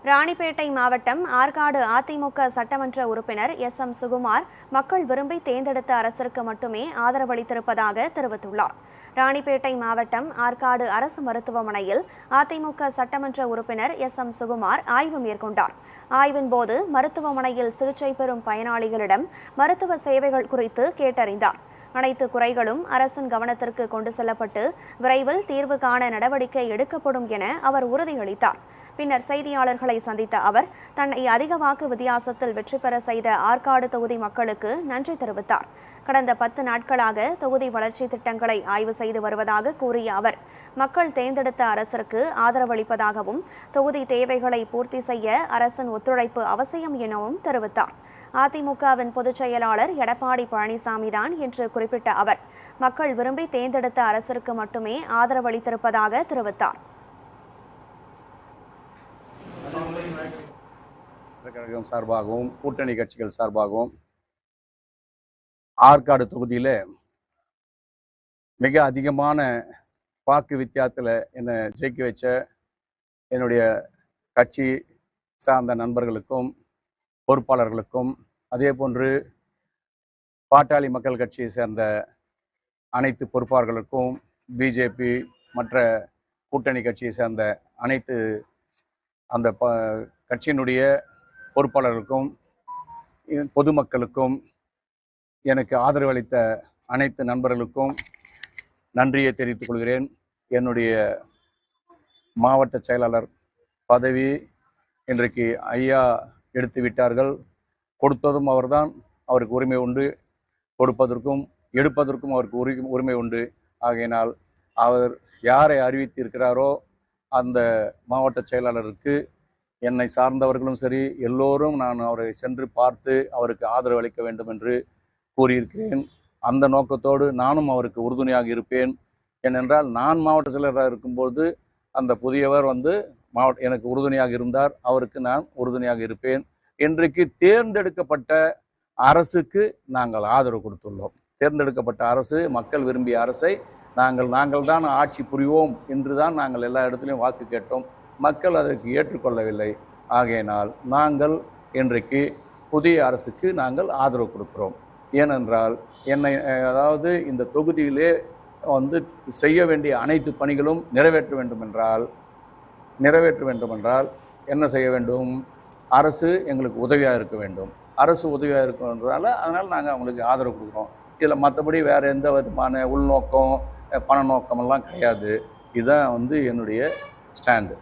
ராணிப்பேட்டை மாவட்டம் ஆற்காடு அதிமுக சட்டமன்ற உறுப்பினர் எம் சுகுமார் மக்கள் விரும்பி தேர்ந்தெடுத்த அரசிற்கு மட்டுமே ஆதரவளித்திருப்பதாக தெரிவித்துள்ளார். ராணிப்பேட்டை மாவட்டம் ஆற்காடு அரசு மருத்துவமனையில் அதிமுக சட்டமன்ற உறுப்பினர் எம் சுகுமார் ஆய்வு மேற்கொண்டார். ஆய்வின்போது மருத்துவமனையில் சிகிச்சை பெறும் பயனாளிகளிடம் மருத்துவ சேவைகள் குறித்து கேட்டறிந்தார். அனைத்து குறைகளும் அரசின் கவனத்திற்கு கொண்டு செல்லப்பட்டு விரைவில் தீர்வு காண நடவடிக்கை எடுக்கப்படும் என அவர் உறுதியளித்தார். பின்னர் செய்தியாளர்களை சந்தித்த அவர் தன்னை அதிக வாக்கு வித்தியாசத்தில் வெற்றி பெற செய்த ஆற்காடு தொகுதி மக்களுக்கு நன்றி தெரிவித்தார். கடந்த 10 நாட்களாக தொகுதி வளர்ச்சி திட்டங்களை ஆய்வு செய்து வருவதாக கூறிய அவர் மக்கள் தேர்ந்தெடுத்த அரசிற்கு ஆதரவளிப்பதாகவும் தொகுதி தேவைகளை பூர்த்தி செய்ய அரசின் ஒத்துழைப்பு அவசியம் எனவும் தெரிவித்தார். அதிமுகவின் பொதுச் செயலாளர் எடப்பாடி பழனிசாமி தான் என்று குறிப்பிட்ட அவர் மக்கள் விரும்பி தேர்ந்தெடுத்த அரசிற்கு மட்டுமே ஆதரவளித்திருப்பதாக தெரிவித்தார். கழகம் சார்பாகவும் கூட்டணி கட்சிகள் சார்பாகவும் ஆற்காடு தொகுதியில் மிக அதிகமான வாக்கு வித்தியாசத்தில் என்னை ஜெயிக்க வச்ச என்னுடைய கட்சி சார்ந்த நண்பர்களுக்கும் பொறுப்பாளர்களுக்கும் அதே போன்று பாட்டாளி மக்கள் கட்சியை சேர்ந்த அனைத்து பொறுப்பாளர்களுக்கும் பிஜேபி மற்ற கூட்டணி கட்சியை சேர்ந்த அனைத்து அந்த கட்சியினுடைய பொறுப்பாளர்களுக்கும் பொதுமக்களுக்கும் எனக்கு ஆதரவு அளித்த அனைத்து நண்பர்களுக்கும் நன்றியை தெரிவித்துக் கொள்கிறேன். என்னுடைய மாவட்ட செயலாளர் பதவி இன்றைக்கு ஐயா எடுத்து விட்டார்கள். கொடுத்ததும் அவர்தான், அவருக்கு உரிமை உண்டு. கொடுப்பதற்கும் எடுப்பதற்கும் அவருக்கு உரிமை உண்டு. ஆகையினால் அவர் யாரை அறிவித்திருக்கிறாரோ அந்த மாவட்ட செயலாளருக்கு என்னை சார்ந்தவர்களும் சரி எல்லோரும் நான் அவரை சென்று பார்த்து அவருக்கு ஆதரவு அளிக்க வேண்டும் என்று கூறியிருக்கிறேன். அந்த நோக்கத்தோடு நானும் அவருக்கு உறுதுணையாக இருப்பேன். ஏனென்றால் நான் மாவட்ட செயலராக இருக்கும்போது அந்த புதியவர் எனக்கு உறுதுணையாக இருந்தார். அவருக்கு நான் உறுதுணையாக இருப்பேன். இன்றைக்கு தேர்ந்தெடுக்கப்பட்ட அரசுக்கு நாங்கள் ஆதரவு கொடுத்துள்ளோம். தேர்ந்தெடுக்கப்பட்ட அரசு, மக்கள் விரும்பிய அரசை நாங்கள் தான் ஆட்சி புரிவோம் என்று தான் நாங்கள் எல்லா இடத்துலையும் வாக்கு கேட்டோம். மக்கள் அதற்கு ஏற்றுக்கொள்ளவில்லை. ஆகையினால் நாங்கள் இன்றைக்கு புதிய அரசுக்கு நாங்கள் ஆதரவு கொடுக்கிறோம். ஏனென்றால் அதாவது இந்த தொகுதியிலே செய்ய வேண்டிய அனைத்து பணிகளும் நிறைவேற்ற வேண்டும் என்றால் என்ன செய்ய வேண்டும்? அரசு எங்களுக்கு உதவியாக இருக்க வேண்டும். அரசு உதவியாக இருக்குன்றதால அதனால் நாங்கள் அவங்களுக்கு ஆதரவு கொடுக்குறோம். இதில் மற்றபடி வேறு எந்த விதமான உள்நோக்கம் பண நோக்கமெல்லாம் கிடையாது. இதுதான் என்னுடைய ஸ்டாண்டு.